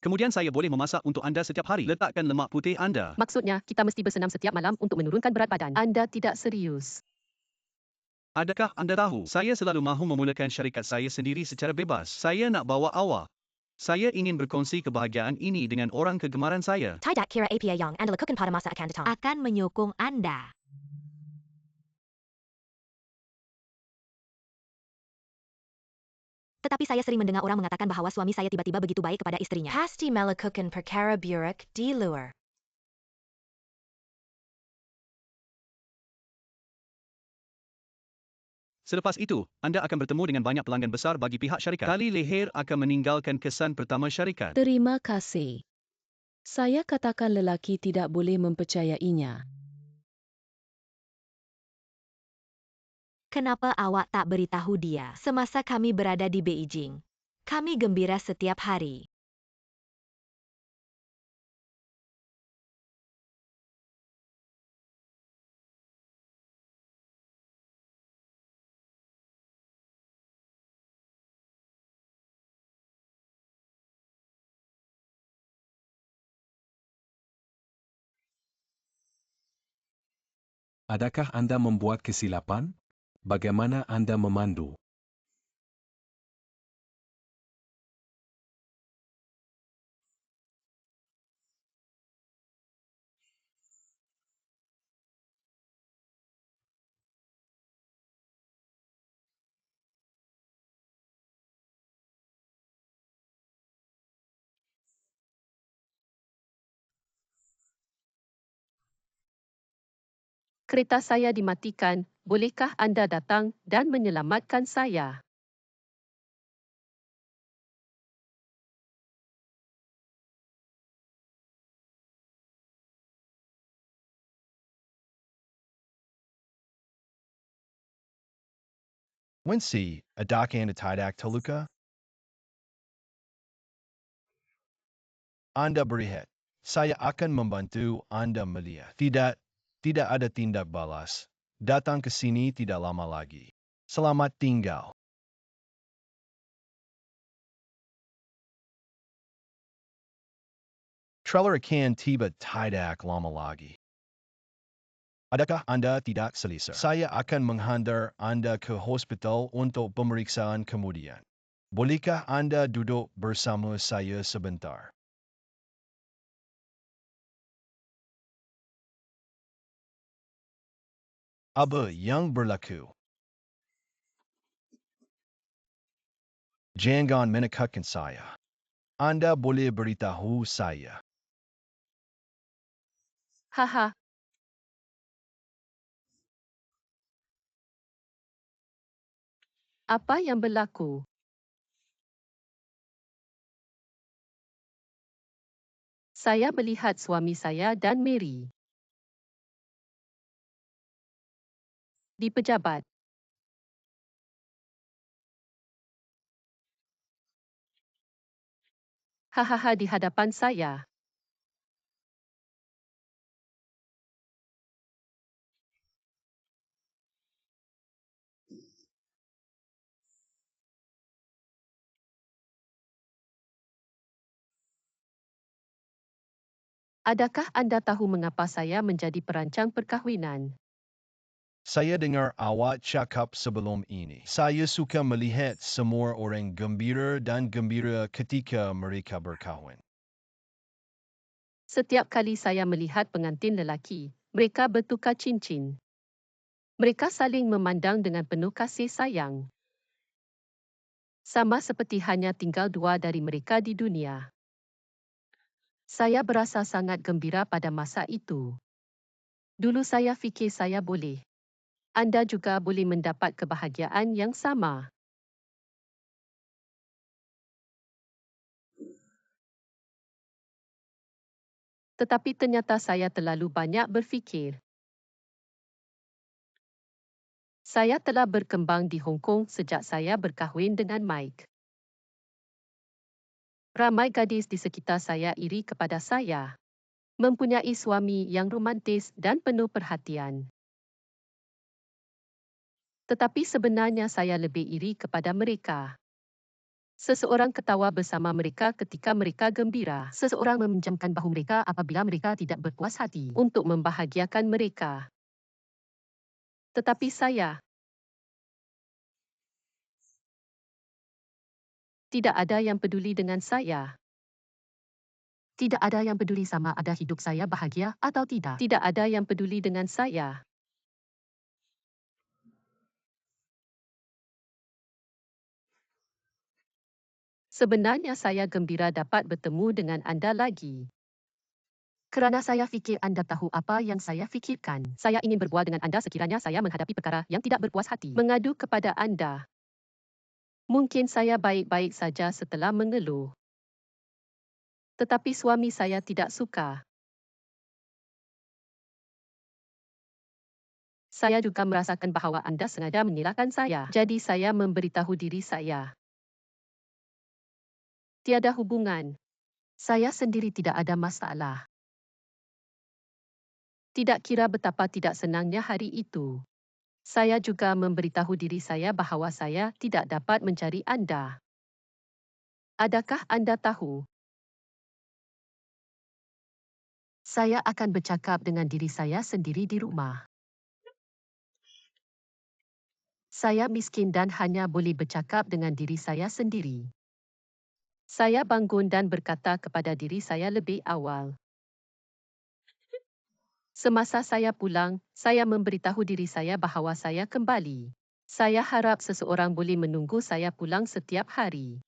Kemudian saya boleh memasak untuk anda setiap hari. Letakkan lemak putih anda. Maksudnya, kita mesti bersenam setiap malam untuk menurunkan berat badan. Anda tidak serius. Adakah anda tahu, saya selalu mahu memulakan syarikat saya sendiri secara bebas. Saya nak bawa awak. Saya ingin berkongsi kebahagiaan ini dengan orang kegemaran saya. Tidak kira apa yang Anda lakukan pada masa akan datang akan menyokong Anda. Tetapi saya sering mendengar orang mengatakan bahwa suami saya tiba-tiba begitu baik kepada istrinya. Pasti melakukan perkara buruk di luar. Selepas itu, anda akan bertemu dengan banyak pelanggan besar bagi pihak syarikat. Tali leher akan meninggalkan kesan pertama syarikat. Terima kasih. Saya katakan lelaki tidak boleh mempercayainya. Kenapa awak tak beritahu dia semasa kami berada di Beijing? Kami gembira setiap hari. Adakah Anda membuat kesilapan? Bagaimana Anda memandu? Kereta saya dimatikan. Bolehkah anda datang dan menyelamatkan saya? Wincy, adaka anda tidak terluka? Anda berehat. Saya akan membantu Anda melihat. Tidak ada tindak balas. Datang ke sini tidak lama lagi. Selamat tinggal. Trailer akan tiba tidak lama lagi. Adakah Anda tidak selesa? Saya akan menghantar Anda ke hospital untuk pemeriksaan kemudian. Bolehkah Anda duduk bersama saya sebentar? Apa yang berlaku? Jangan menakutkan saya. Anda boleh beritahu saya. Haha. Apa yang berlaku? Saya melihat suami saya dan Mary di pejabat. Hahaha di hadapan saya. Adakah anda tahu mengapa saya menjadi perancang perkahwinan? Saya dengar awak cakap sebelum ini. Saya suka melihat semua orang gembira dan gembira ketika mereka berkahwin. Setiap kali saya melihat pengantin lelaki, mereka bertukar cincin. Mereka saling memandang dengan penuh kasih sayang. Sama seperti hanya tinggal dua dari mereka di dunia. Saya berasa sangat gembira pada masa itu. Dulu saya fikir saya boleh. Anda juga boleh mendapat kebahagiaan yang sama. Tetapi ternyata saya terlalu banyak berfikir. Saya telah berkembang di Hong Kong sejak saya berkahwin dengan Mike. Ramai gadis di sekitar saya iri kepada saya. Mempunyai suami yang romantis dan penuh perhatian. Tetapi sebenarnya saya lebih iri kepada mereka. Seseorang ketawa bersama mereka ketika mereka gembira. Seseorang meminjamkan bahu mereka apabila mereka tidak berpuas hati untuk membahagiakan mereka. Tetapi saya tidak ada yang peduli dengan saya. Tidak ada yang peduli sama ada hidup saya bahagia atau tidak. Tidak ada yang peduli dengan saya. Sebenarnya saya gembira dapat bertemu dengan anda lagi. Kerana saya fikir anda tahu apa yang saya fikirkan. Saya ingin berbual dengan anda sekiranya saya menghadapi perkara yang tidak berpuas hati. Mengadu kepada anda. Mungkin saya baik-baik saja setelah mengeluh. Tetapi suami saya tidak suka. Saya juga merasakan bahawa anda sengaja menyilahkan saya. Jadi saya memberitahu diri saya. Tiada hubungan. Saya sendiri tidak ada masalah. Tidak kira betapa tidak senangnya hari itu. Saya juga memberitahu diri saya bahawa saya tidak dapat mencari anda. Adakah anda tahu? Saya akan bercakap dengan diri saya sendiri di rumah. Saya miskin dan hanya boleh bercakap dengan diri saya sendiri. Saya bangun dan berkata kepada diri saya lebih awal. Semasa saya pulang, saya memberitahu diri saya bahawa saya kembali. Saya harap seseorang boleh menunggu saya pulang setiap hari.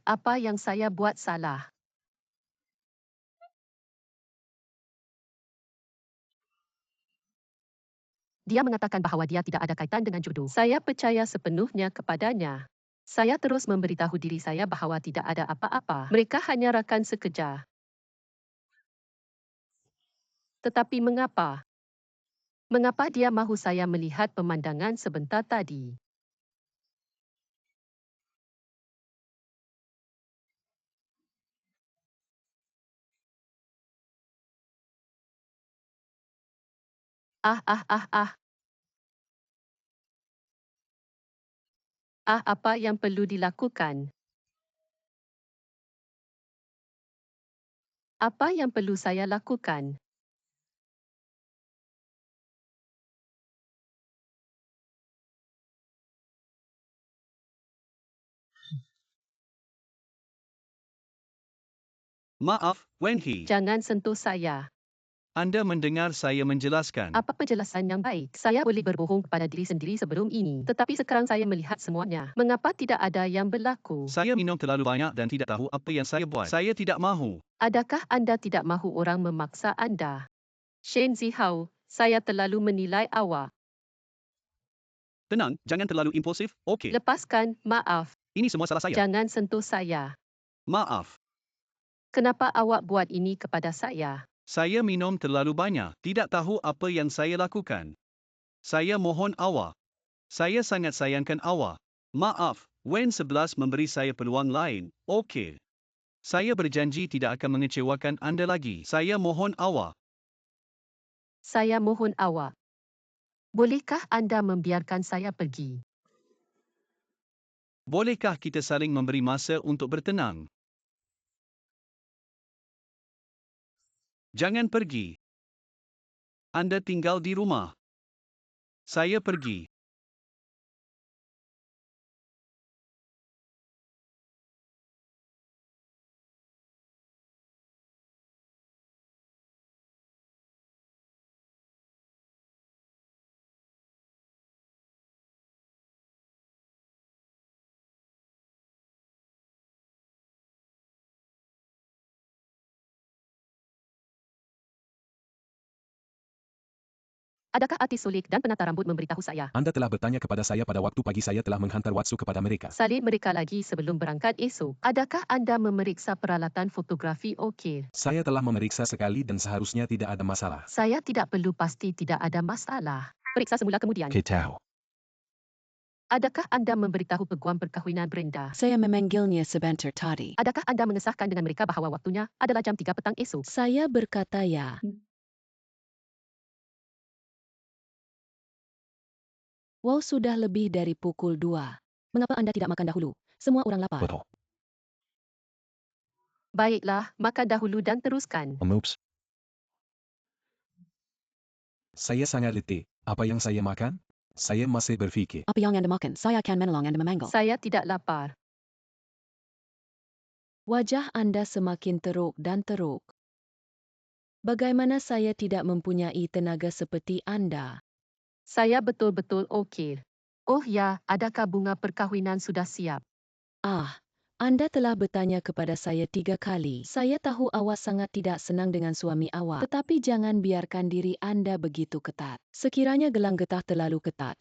Apa yang saya buat salah? Dia mengatakan bahawa dia tidak ada kaitan dengan jodoh. Saya percaya sepenuhnya kepadanya. Saya terus memberitahu diri saya bahawa tidak ada apa-apa. Mereka hanya rakan sekejap. Tetapi mengapa? Mengapa dia mahu saya melihat pemandangan sebentar tadi? Apa yang perlu dilakukan? Apa yang perlu saya lakukan? Maaf, Wenhee. Jangan sentuh saya. Anda mendengar saya menjelaskan. Apa penjelasan yang baik? Saya boleh berbohong kepada diri sendiri sebelum ini. Tetapi sekarang saya melihat semuanya. Mengapa tidak ada yang berlaku? Saya minum terlalu banyak dan tidak tahu apa yang saya buat. Saya tidak mahu. Adakah anda tidak mahu orang memaksa anda? Shen Zihao, saya terlalu menilai awak. Tenang, jangan terlalu impulsif, okey. Lepaskan, maaf. Ini semua salah saya. Jangan sentuh saya. Maaf. Kenapa awak buat ini kepada saya? Saya minum terlalu banyak. Tidak tahu apa yang saya lakukan. Saya mohon awak. Saya sangat sayangkan awak. Maaf, Wen 11 memberi saya peluang lain. Okey. Saya berjanji tidak akan mengecewakan anda lagi. Saya mohon awak. Saya mohon awak. Bolehkah anda membiarkan saya pergi? Bolehkah kita saling memberi masa untuk bertenang? Jangan pergi. Anda tinggal di rumah. Saya pergi. Adakah artis sulik dan penata rambut memberitahu saya? Anda telah bertanya kepada saya pada waktu pagi saya telah menghantar WhatsApp kepada mereka. Salin mereka lagi sebelum berangkat esok. Adakah anda memeriksa peralatan fotografi okey? Saya telah memeriksa sekali dan seharusnya tidak ada masalah. Saya tidak perlu pasti tidak ada masalah. Periksa semula kemudian. Kita tahu. Adakah anda memberitahu peguam perkahwinan Brenda? Saya memanggilnya sebentar tadi. Adakah anda mengesahkan dengan mereka bahawa waktunya adalah jam 3 petang esok? Saya berkata ya. Wow, sudah lebih dari pukul 2. Mengapa Anda tidak makan dahulu? Semua orang lapar. Betul. Baiklah, makan dahulu dan teruskan. Oops. Saya sangat letih. Apa yang saya makan? Saya masih berpikir. Apa yang Anda makan? Saya akan menolong Anda memanggil. Saya tidak lapar. Wajah Anda semakin teruk dan teruk. Bagaimana saya tidak mempunyai tenaga seperti Anda? Saya betul-betul okey. Oh ya, adakah bunga perkahwinan sudah siap? Ah, Anda telah bertanya kepada saya 3 kali. Saya tahu awak sangat tidak senang dengan suami awak, tetapi jangan biarkan diri Anda begitu ketat. Sekiranya gelang getah terlalu ketat,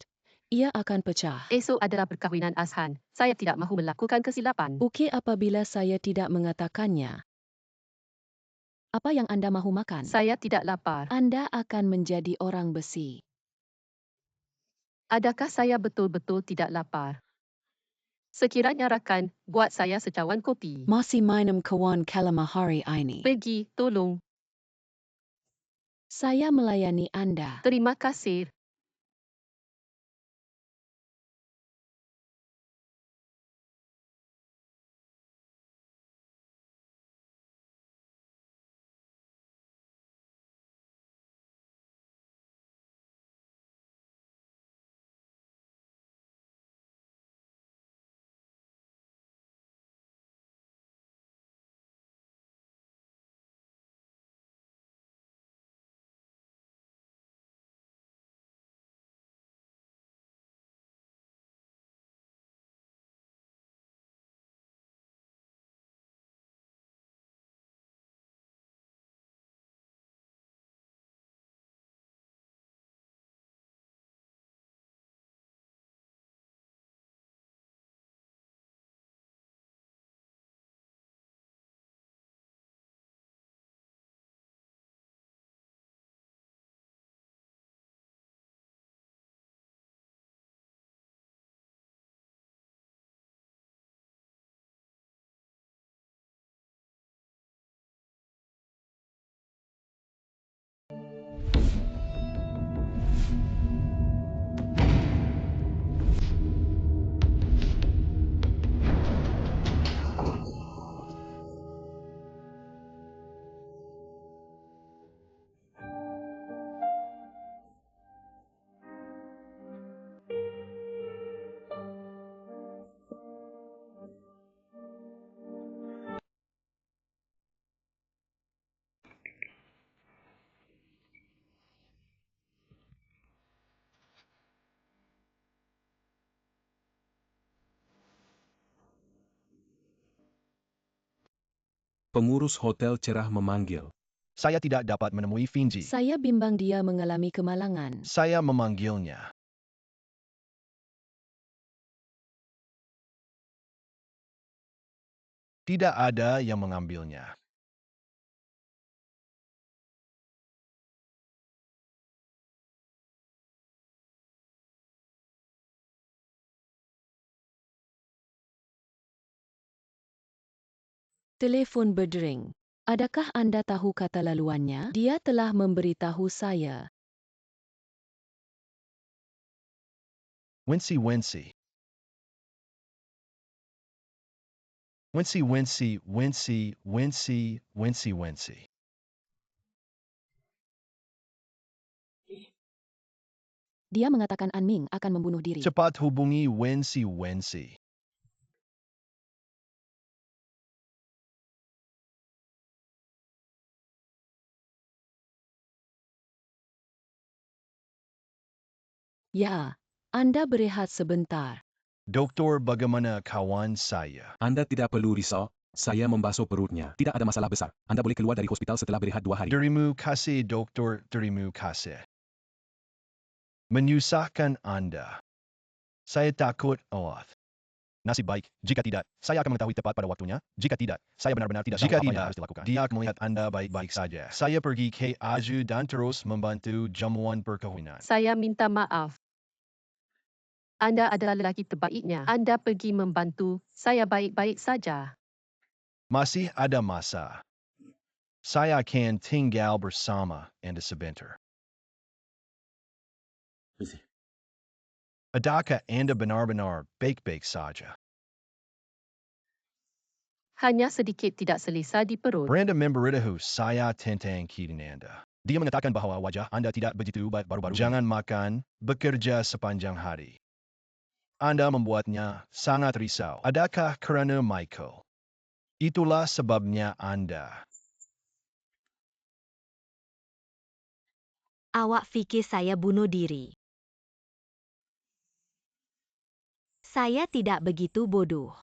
ia akan pecah. Esok adalah perkahwinan Azhan. Saya tidak mahu melakukan kesilapan. Okey apabila saya tidak mengatakannya. Apa yang Anda mahu makan? Saya tidak lapar. Anda akan menjadi orang besi. Adakah saya betul-betul tidak lapar? Sekiranya rakan, buat saya secawan kopi. Masih minum kawan kalamah hari ini. Pergi, tolong. Saya melayani Anda. Terima kasih. Pengurus hotel cerah memanggil. Saya tidak dapat menemui Finji. Saya bimbang dia mengalami kemalangan. Saya memanggilnya. Tidak ada yang mengambilnya. Telefon berdering. Adakah Anda tahu kata laluannya? Dia telah memberitahu saya. Wincy Wincy. Wincy Wincy Wincy Wincy Wincy Wincy. Dia mengatakan Anming akan membunuh diri. Cepat hubungi Wincy Wincy. Ya, Anda berehat sebentar. Doktor, bagaimana kawan saya? Anda tidak perlu risau. Saya membasuh perutnya. Tidak ada masalah besar. Anda boleh keluar dari hospital setelah berehat 2 hari. Terima kasih, doktor. Terima kasih. Menyusahkan Anda. Saya takut awat. Nasib baik, jika tidak, saya akan mengetahui tepat pada waktunya. Jika tidak, saya benar-benar tidak tahu apa yang harus dilakukan. Dia akan melihat Anda baik-baik saja. Saya pergi ke Aju dan terus membantu jamuan perkawinan. Saya minta maaf. Anda adalah lelaki terbaiknya. Anda pergi membantu saya baik-baik saja. Masih ada masa. Saya akan tinggal bersama Anda sebentar. Adakah Anda benar-benar baik-baik saja? Hanya sedikit tidak selesa di perut. Brenda memberitahu saya tentang keadaan Anda. Dia mengatakan bahwa wajah Anda tidak begitu baik baru-baru. Jangan makan, bekerja sepanjang hari. Anda membuatnya sangat risau. Adakah karena Michael? Itulah sebabnya Anda. Awak fikir saya bunuh diri. Saya tidak begitu bodoh.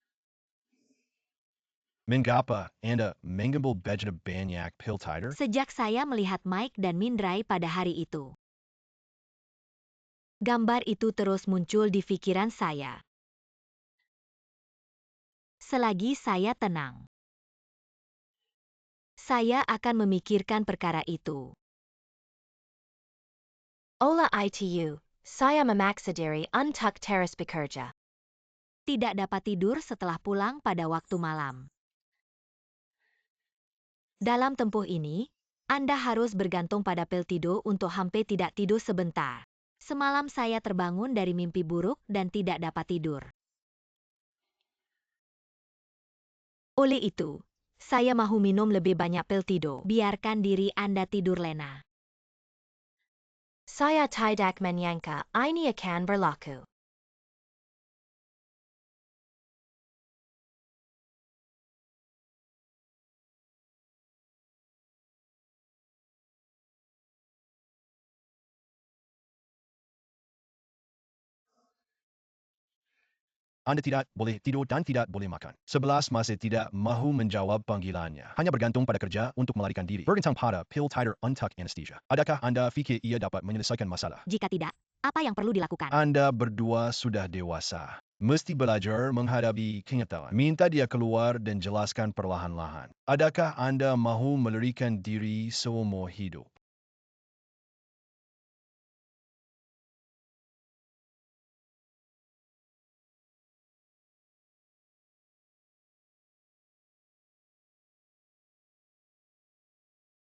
Mengapa Anda mengambil budget banyak pil tidur? Sejak saya melihat Mike dan Mindray pada hari itu. Gambar itu terus muncul di pikiran saya. Selagi saya tenang, saya akan memikirkan perkara itu. Ola itu, saya memaksa diri untuk terus bekerja. Tidak dapat tidur setelah pulang pada waktu malam. Dalam tempuh ini, Anda harus bergantung pada pil tidur untuk hampir tidak tidur sebentar. Semalam saya terbangun dari mimpi buruk dan tidak dapat tidur. Oleh itu, saya mahu minum lebih banyak pil tidur. Biarkan diri Anda tidur lena. Saya tidak menyangka ini akan berlaku. Anda tidak boleh tidur dan tidak boleh makan. 11 masih tidak mahu menjawab panggilannya. Hanya bergantung pada kerja untuk melarikan diri. Bergantung pada pil tidur untuk anesthesia. Adakah Anda fikir ia dapat menyelesaikan masalah? Jika tidak, apa yang perlu dilakukan? Anda berdua sudah dewasa. Mesti belajar menghadapi kenyataan. Minta dia keluar dan jelaskan perlahan-lahan. Adakah Anda mahu melarikan diri seumur hidup?